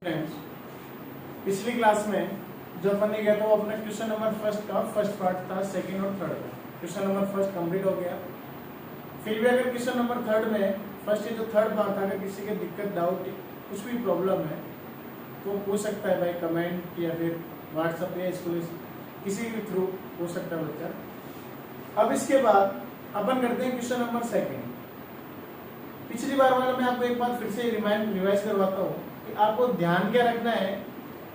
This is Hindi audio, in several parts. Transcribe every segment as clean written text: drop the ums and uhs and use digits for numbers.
फ्रेंड्स, पिछली क्लास में जो अपन ने किया था वो अपना क्वेश्चन नंबर फर्स्ट का फर्स्ट पार्ट था, सेकंड और थर्ड का। क्वेश्चन नंबर फर्स्ट कंप्लीट हो गया। फिर भी अगर क्वेश्चन नंबर थर्ड में फर्स्ट जो थर्ड पार्ट था, अगर किसी के दिक्कत डाउट कुछ भी प्रॉब्लम है तो पूछ सकता है भाई, कमेंट या फिर व्हाट्सएप या स्कूल किसी भी थ्रू पूछ सकता है बच्चा। अब इसके बाद अपन करते हैं क्वेश्चन नंबर सेकंड। पिछली बार वाला मैं आपको एक बार फिर से रिवाइज करवाता हूँ कि आपको ध्यान क्या रखना है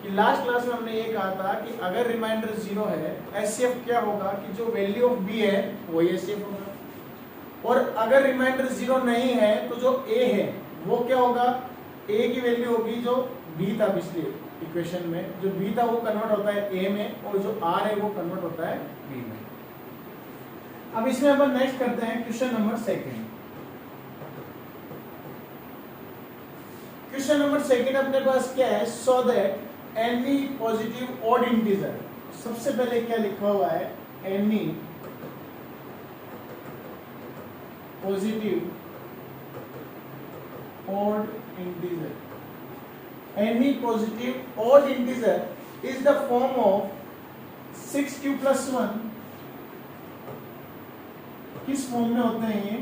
कि लास्ट क्लास में हमने ये कहा था कि अगर रिमाइंडर 0 है तो एचसीएफ क्या होगा कि जो वैल्यू ऑफ बी है वही एचसीएफ होगा, और अगर रिमाइंडर 0 नहीं है तो जो ए है वो क्या होगा, ए की वैल्यू होगी जो बी था पिछले इक्वेशन में, जो बी था वो कन्वर्ट होता है ए में, और जो आर है वो कन्वर्ट होता है बी में। अब इसमें अपन नेक्स्ट करते हैं question number second. Question number second अपने पास क्या है, so that any positive odd integer. सबसे पहले क्या लिखा हुआ है, any positive odd integer, any positive odd integer is the form of 6q + 1। किस फॉर्म में होते हैं ये,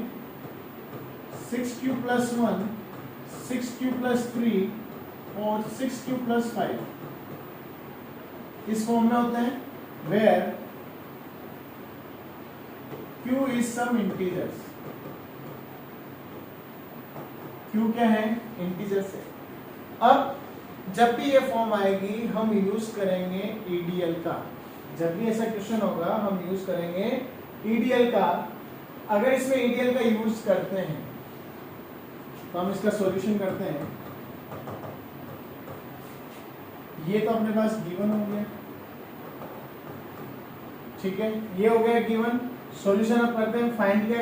6q + 1, 6q + 3 और 6q + 5 इस फॉर्म में होते हैं, where q is some integers. q क्या है, इंटीजर्स है। अब जब भी ये फॉर्म आएगी हम यूज करेंगे ईडीएल का। जब भी ऐसा क्वेश्चन होगा हम यूज करेंगे ईडीएल का। अगर इसमें ईडीएल का यूज करते हैं तो हम इसका सॉल्यूशन करते हैं। ये तो अपने पास गिवन हो गया, ठीक है, ये हो गया गिवन। सॉल्यूशन अब करते हैं, फाइंड क्या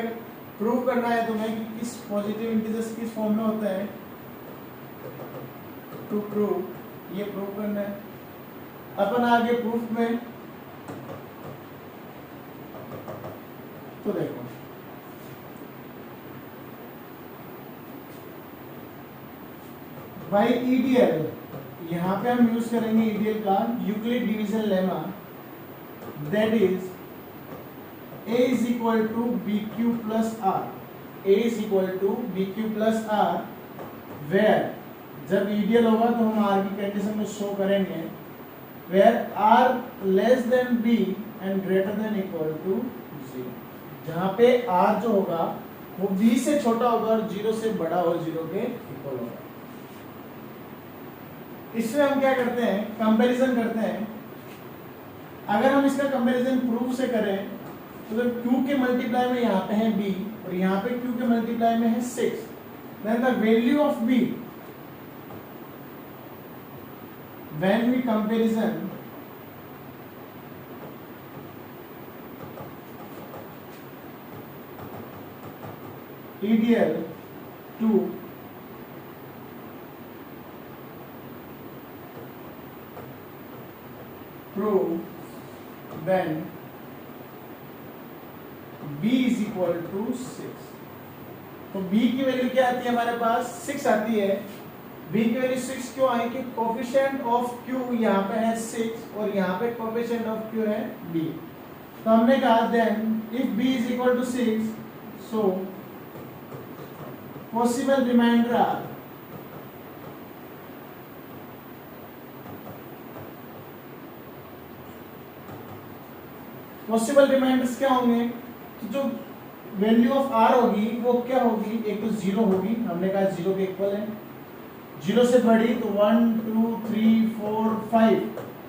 प्रूव करना है तुम्हें कि किस पॉजिटिव इंटीजर्स किस फॉर्म में होता है। टू प्रूव, ये प्रूव करना है। अपन आगे प्रूफ में तो देखो, बाई ईडीएल यहां पे हम यूज करेंगे ईडीएल का Euclid division lemma, that is a is equal to bq plus r, a is equal to bq plus r, where जब ईडीएल होगा तो हम r की कंडीशन को शो करेंगे, where r less than b and greater than equal to 0। जहां पे r जो होगा वो b से छोटा होगा और 0 से बड़ा और 0 के इक्वल होगा। इसमें हम क्या करते हैं, कंपैरिजन करते हैं। अगर हम इसका कंपैरिजन प्रूफ से करें तो q के मल्टीप्लाई में यहाँ पे है b और यहाँ पे q के मल्टीप्लाई में है 6, then the value of b when we comparison EDL to prove then b is equal to 6। तो b की वैल्यू क्या आती है हमारे पास, 6 आती है। b की वैल्यू 6 क्यों आई कि कोफिशिएंट ऑफ q यहाँ पे है 6 और यहाँ पे कोफिशिएंट ऑफ q है b। तो हमने कहा then if b is equal to 6 so possible remainder are possible remainders क्या होंगे, तो जो वैल्यू ऑफ r होगी वो क्या होगी, एक तो 0 होगी, हमने कहा 0 के इक्वल है। 0 से बड़ी तो 1 2 3 4 5,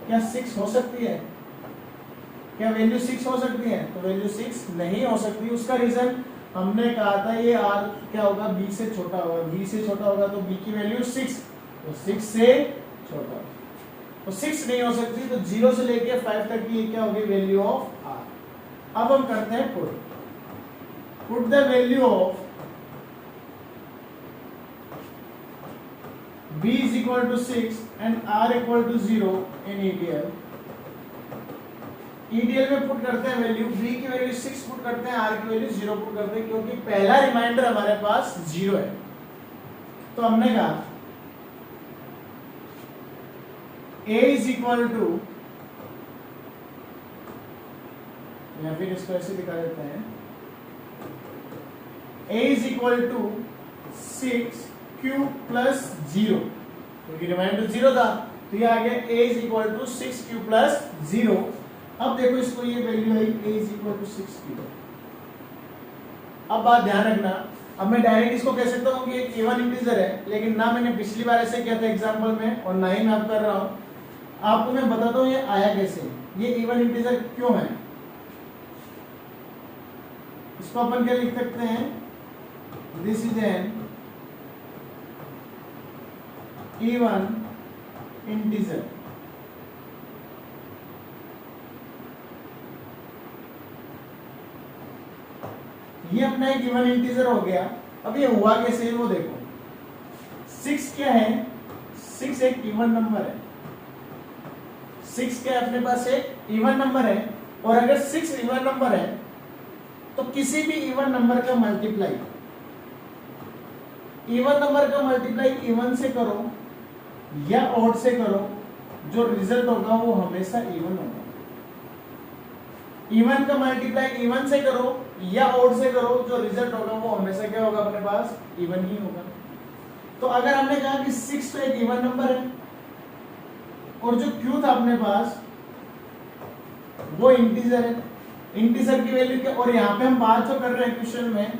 क्या 6 हो सकती है, क्या वैल्यू 6 हो सकती है, तो वैल्यू 6 नहीं हो सकती। उसका रीजन हमने कहा था ये r क्या होगा, b से छोटा होगा, b से छोटा होगा तो b की वैल्यू 6, तो 6 से छोटा, तो 6 नहीं हो सकती। तो 0 से लेके 5 तक की क्या होगी, वैल्यू ऑफ r। अब हम करते हैं put the value of b is equal to 6 and r equal to 0 in EDL। EDL में पुट करते हैं वैल्यू, b की वैल्यू 6 पुट करते हैं, r की वैल्यू 0 पुट करते हैं, क्योंकि पहला रिमाइंडर हमारे पास 0 है। तो हमने कहा a इज इक्वल टू, या फिर इसको ऐसे दिखा देते हैं, a is equal to 6q plus 0, क्योंकि रिमाइंडर 0 था तो ये आ गया a is equal to 6q plus 0। अब देखो इसको, ये वैल्यू आई a is equal to 6q। अब बात ध्यान रखना, अब मैं डायरेक्ट इसको कह सकता हूँ कि एक इवन इंटीजर है, लेकिन ना मैंने पिछली बार ऐसे किया था एग्जांपल में और ना ही मैं अब कर रहा हूँ। आपको मैं बताता हूँ ये आया कैसे, ये इवन इंटीजर क्यों है। इसको अपन क्या लिख सकते हैं, this is an even integer. ये अपना एक इवन इंटीजर हो गया। अब ये हुआ कैसे वो देखो, 6 क्या है, 6 एक इवन नंबर है, 6 क्या अपने पास एक इवन नंबर है, और अगर 6 इवन नंबर है तो किसी भी इवन नंबर का मल्टीप्लाई, इवन नंबर का मल्टीप्लाई इवन से करो या ऑड से करो, जो रिजल्ट होगा वो हमेशा इवन होगा। इवन का मल्टीप्लाई इवन से करो या ऑड से करो, जो रिजल्ट होगा वो हमेशा क्या होगा, अपने पास इवन ही होगा। तो अगर हमने कहा कि 6 तो एक इवन नंबर है और जो q था अपने पास वो इंटीजर है, इंटीजर की वैल्यू क्या, और यहां पे हम बात जो कर रहे हैं क्वेश्चन में,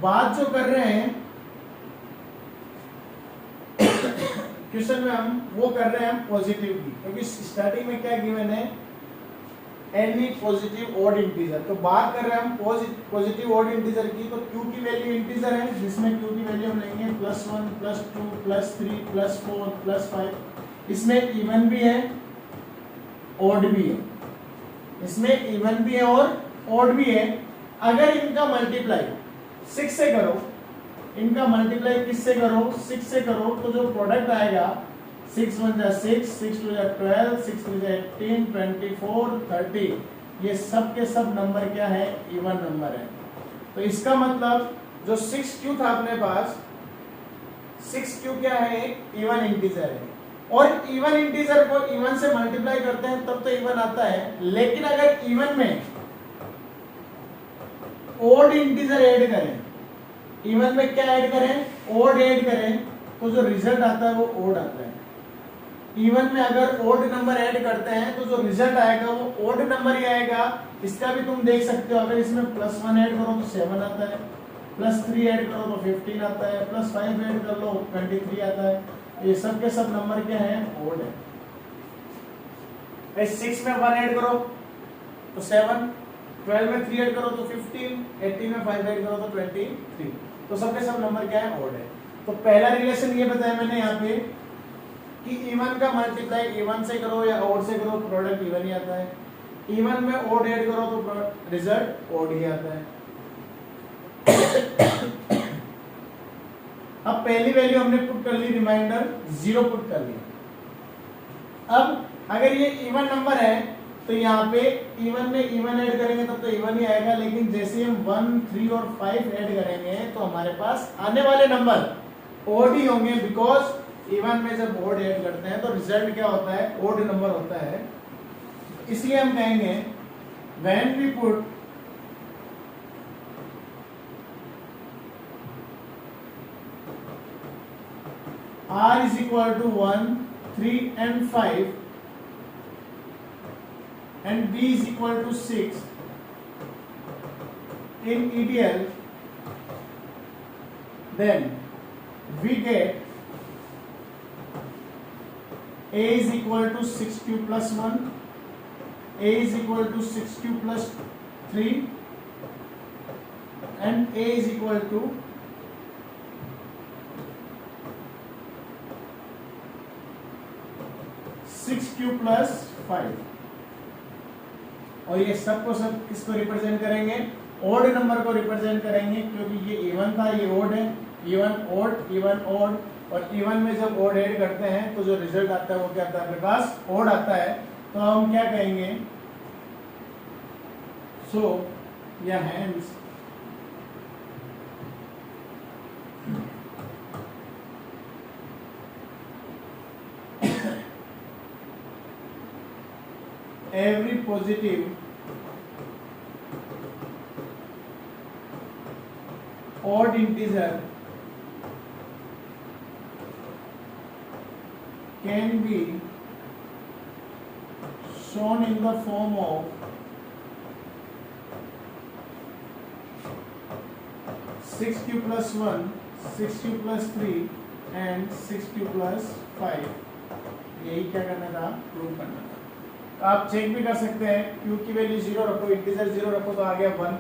बात जो कर रहे हैं क्वेश्चन में हम वो कर रहे हैं पॉजिटिव की, क्योंकि स्टार्टिंग में क्या गिवन है, एनी पॉजिटिव ऑड इंटीजर। तो बात कर रहे हैं हम पॉजिटिव ऑड इंटीजर की, तो q की वैल्यू इंटीजर है, जिसमें q की वैल्यू हम लेंगे +1 +2 +3 +4 +5। इसमें इवन भी है ऑड भी है, इसमें इवन भी है और ऑड भी है। अगर इनका मल्टीप्लाई 6 से करो, इनका मल्टीप्लाई किससे करो, 6 से करो, तो जो प्रोडक्ट आएगा 6 1 जा 6, 6 2 जा 12, 6 3 जा 18, 24, 30, ये सब के सब नंबर क्या है, इवन नंबर है। तो इसका मतलब जो 6q था अपने पास, 6q क्या है, एक इवन इंटीजर है, और इवन इंटीजर को इवन से मल्टीप्लाई करते हैं तब तो इवन आता है। लेकिन अगर इवन में ओड इंटीजर ऐड करें, इवन में क्या ऐड करें, ओड ऐड करें, तो जो रिजल्ट आता है वो ओड आता है। इवन में अगर ओड नंबर ऐड करते हैं तो जो रिजल्ट आएगा वो ओड नंबर ही आएगा। इसका भी तुम देख सकते हो, अगर इसमें +1 ऐड करो तो 7 आता है, +3 ऐड करो तो 15 आता है, +5 ऐड कर लो 23 आता है। ये सब के सब नंबर क्या है, ओड है। 6 में 1 ऐड करो तो 7, 12 में 3 ऐड करो तो 15, 18 में 5 ऐड करो तो 23। तो सबके सब नंबर क्या है, ओड है। तो पहला रिलेशन ये बताया मैंने यहाँ पे कि इवन का मल्टीप्लाई इवन से करो या ओड से करो, प्रोडक्ट इवन ही आता है। इवन में ओड ऐड करो तो रिजल्ट ओड ही आता है। अब पहली वैल्यू हमने पुट कर ली, रिमाइंडर 0 पुट कर लिया। अब अगर ये इवन नंबर है तो यहाँ पे इवन में इवन ऐड करेंगे तब तो इवन ही आएगा, लेकिन जैसे हम 1, 3 और 5 ऐड करेंगे तो हमारे पास आने वाले नंबर ओड ही होंगे, बिकॉज इवन में जब ओड ऐड करते हैं तो रिजल्ट क्या होता है, ओड नंबर होता है। इसलिए हम कहेंगे when we put r is equal to 1, 3 and 5 and b is equal to 6 in ideal, then we get a is equal to 6q plus 1, a is equal to 6q plus 3 and a is equal to 6q plus 5। और ये सब को सब किसको रिप्रेजेंट करेंगे, ओड नंबर को रिप्रेजेंट करेंगे, क्योंकि ये इवन था ये ओड है, इवन ओड इवन ओड, और इवन में जब ओड ऐड करते हैं तो जो रिजल्ट आता है वो क्या आता है, अपने पास ओड आता है। तो हम क्या कहेंगे, सो या hence every positive odd integer can be shown in the form of 6q plus 1, 6q plus 3 and 6q plus 5। यही क्या करना था, प्रूव करना था। तो आप चेक भी कर सकते हैं, q की वैल्यू 0 रखो, इंटीजर 0 रखो तो आ गया 1,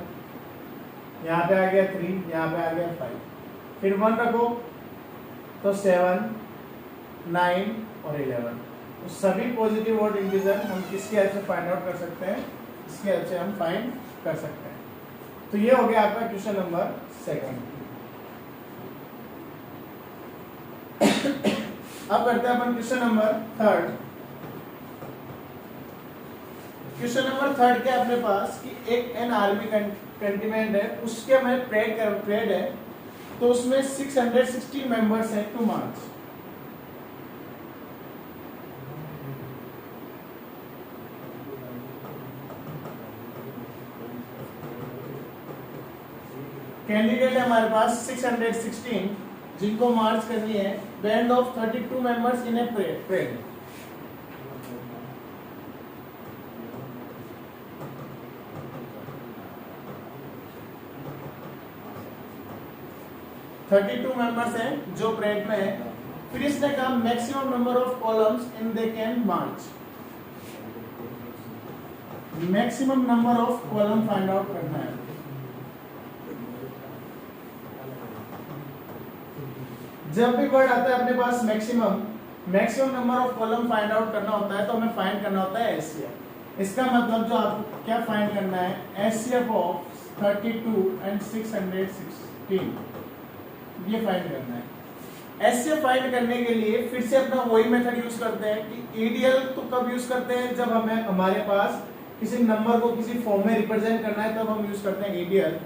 यहाँ पे आ गया 3, यहाँ पे आ गया 5, फिर 1 रखो तो 7, 9 और 11। तो सभी पॉजिटिव ऑड इंटीजर हम किसकी हेल्प से फाइंड आउट कर सकते हैं, इसकी हेल्प से हम फाइंड कर सकते हैं। तो ये हो गया आपका क्वेश्चन नंबर 2। अब करते हैं अपन क्वेश्चन नंबर 3। क्वेश्चन नंबर 3 के अपने पास कि एक एन आर्मी कंटिनेंट है, उसके हमें परेड है, तो उसमें 616 मेंबर्स हैं टू मार्च। कैंडिडेट है हमारे पास 616 जिनको मार्च करनी है, band of 32 members in a parade. (32 members हैं जो परेड में है। फिर इसने कहा maximum number of columns in they can march. Maximum number of column find out करना है। जब भी वर्ड आता है अपने पास maximum number of column find out करना होता है तो हमें फाइंड करना होता है एचसीएफ। इसका मतलब जो आपको क्या फाइंड करना है, एचसीएफ ऑफ 32 एंड 616 ये फाइंड करना है। एचसीएफ फाइंड करने के लिए फिर से अपना वही मेथड यूज करते हैं कि ईडीएल तो कब यूज करते हैं, जब हमें हमारे पास किसी नंबर को किसी फॉर्म में रिप्रेजेंट करना है तब हम यूज करते हैं ईडीएल।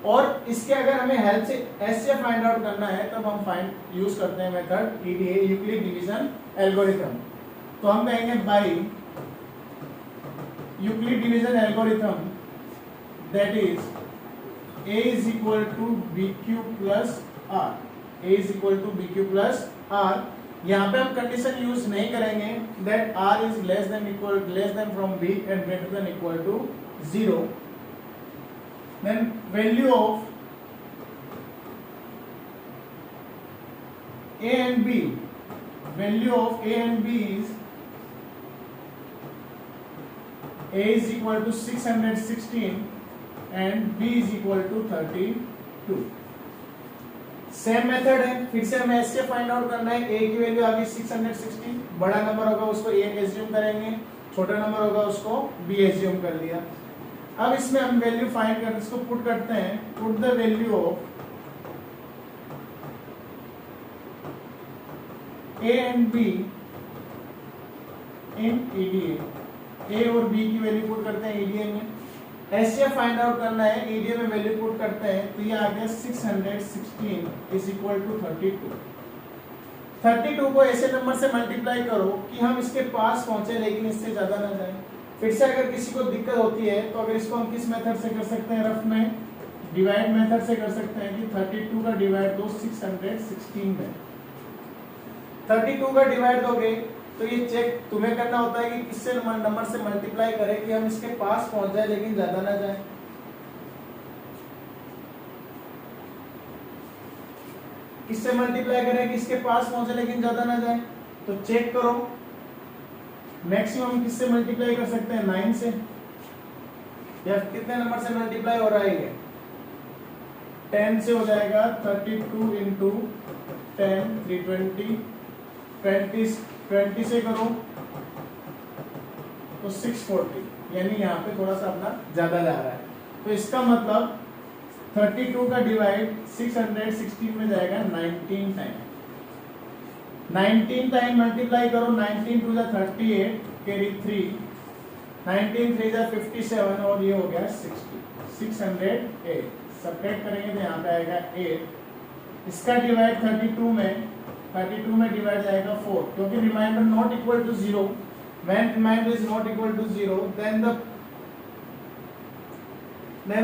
और इसके अगर हमें हेल्प से एचसीएफ फाइंड आउट करना है तब हम फाइंड यूज करते हैं method EDA, Euclid division algorithm. तो हम कहेंगे by Euclid division algorithm that is a is equal to bq plus r, a is equal to bq plus r। यहाँ पे हम कंडीशन यूज नहीं करेंगे that r is less than from b and greater than equal to 0। then value of a and b is a is equal to 616 and b is equal to 32। Same method है, फिर से हमें ऐसे फाइंड आउट करना है। a की वैल्यू आ गई 616, बड़ा नंबर होगा उसको a एज्यूम करेंगे, छोटा नंबर होगा उसको b एज्यूम कर लिया। अब इसमें हम वैल्यू फाइंड करते हैं, इसको पुट करते हैं। Put the value of a and b in EDA. a और b की वैल्यू पुट करते हैं ईडीए में। एचसीएफ फाइंड आउट करना है, ईडीए में वैल्यू पुट करते हैं तो ये आ गया 616 इज इक्वल टू 32। 32 को ऐसे नंबर से मल्टीप्लाई करो कि हम इसके पास पहुंचे लेकिन इससे ज्यादा ना जाए। फिर से अगर किसी को दिक्कत होती है तो अगर इसको हम किस मेथड से कर सकते हैं, रफ में डिवाइड मेथड से कर सकते हैं कि 32 का डिवाइड दो 616 में। 32 का डिवाइड दोगे तो ये चेक तुम्हें करना होता है कि किससे नंबर से मल्टीप्लाई करें कि हम इसके पास पहुंच जाए लेकिन ज्यादा ना जाए। किससे मल्टीप्लाई करें कि इसके पास पहुंचे लेकिन ज्यादा ना जाए। तो चेक करो मैक्सिमम किससे मल्टीप्लाई कर सकते हैं, 9 से, या कितने नंबर से मल्टीप्लाई हो रहा है ये 10 से हो जाएगा। 32 इंटू 10 320, 20 से करो तो 640, यानी यहाँ पे थोड़ा सा अपना ज्यादा जा रहा है। तो इसका मतलब 32 का डिवाइड 616 में जाएगा 19 टाइम। 19 टाइम मल्टीप्लाई करो, 19 टू 38 कैरी 3, 19 3 57 और ये हो गया 60, 608। सब्ट्रैक्ट करेंगे तो यहाँ पे आएगा 8। इसका डिवाइड 32 में डिवाइड जाएगा 4, क्योंकि remainder not equal to 0 when remainder is not equal to 0, then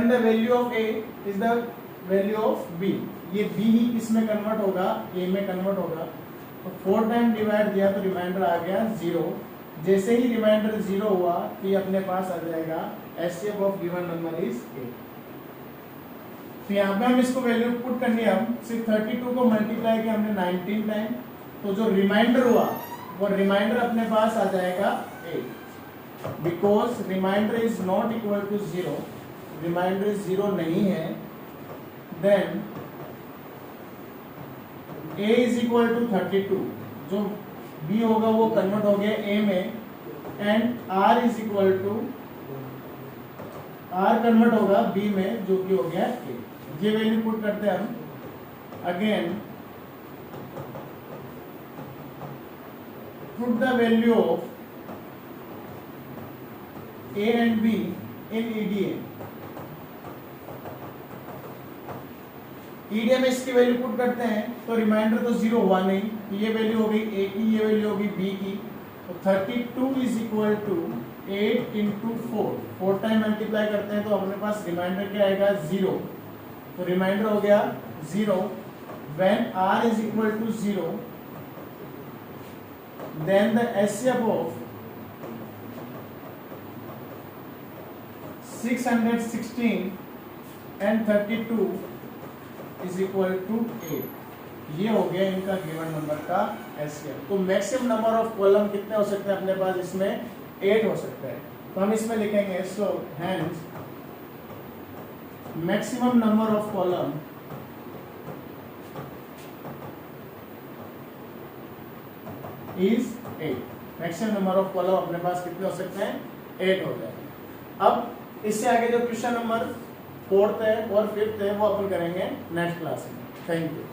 the value of a is the value of b. ये b ही किस में कन्वर्ट होगा, a में कन्वर्ट होगा। तो 4 टाइम डिवाइड दिया तो रिमाइंडर आ गया 0। जैसे ही रिमाइंडर 0 हुआ तो ये अपने पास आ जाएगा HCF of given number is 8। तो यहाँ पे हम इसको वैल्यू पुट करनी है, हम सिर्फ 32 को मल्टीप्लाई किया हमने 19 टाइम, तो जो रिमाइंडर हुआ वो रिमाइंडर अपने पास आ जाएगा 8। Because remainder is not equal to 0, remainder 0 नहीं है, then a is equal to 32, जो b होगा वो कन्वर्ट हो गया a में, and r is equal to r convert होगा b में, जो कि हो गया a। ये वैल्यू पुट करते हैं हम। Again put the value of a and b in EDA। EDA में इसकी वैल्यू पुट करते हैं तो रिमाइंडर तो 0 हुआ नहीं, तो ये वैल्यू हो गई a की, ये वैल्यू होगी b की। तो 32 is equal to 8 into 4 time multiply करते हैं तो हमारे पास रिमाइंडर क्या आएगा 0। तो रिमाइंडर हो गया 0। When r is equal to 0, then the HCF of 616 and 32 is equal to 8। ये हो गया इनका गिवन नंबर का एचसीएफ। तो मैक्सिमम नंबर ऑफ कॉलम कितने हो सकते हैं अपने पास, इसमें 8 हो सकता है। तो हम इसमें लिखेंगे so hence maximum number of column is 8। Maximum number of column अपने पास कितने हो सकते हैं, 8 हो जाएंगे। अब इससे आगे जो क्वेश्चन नंबर 4th है और 5th है वो अपन करेंगे नेक्स्ट क्लास में। Thank you.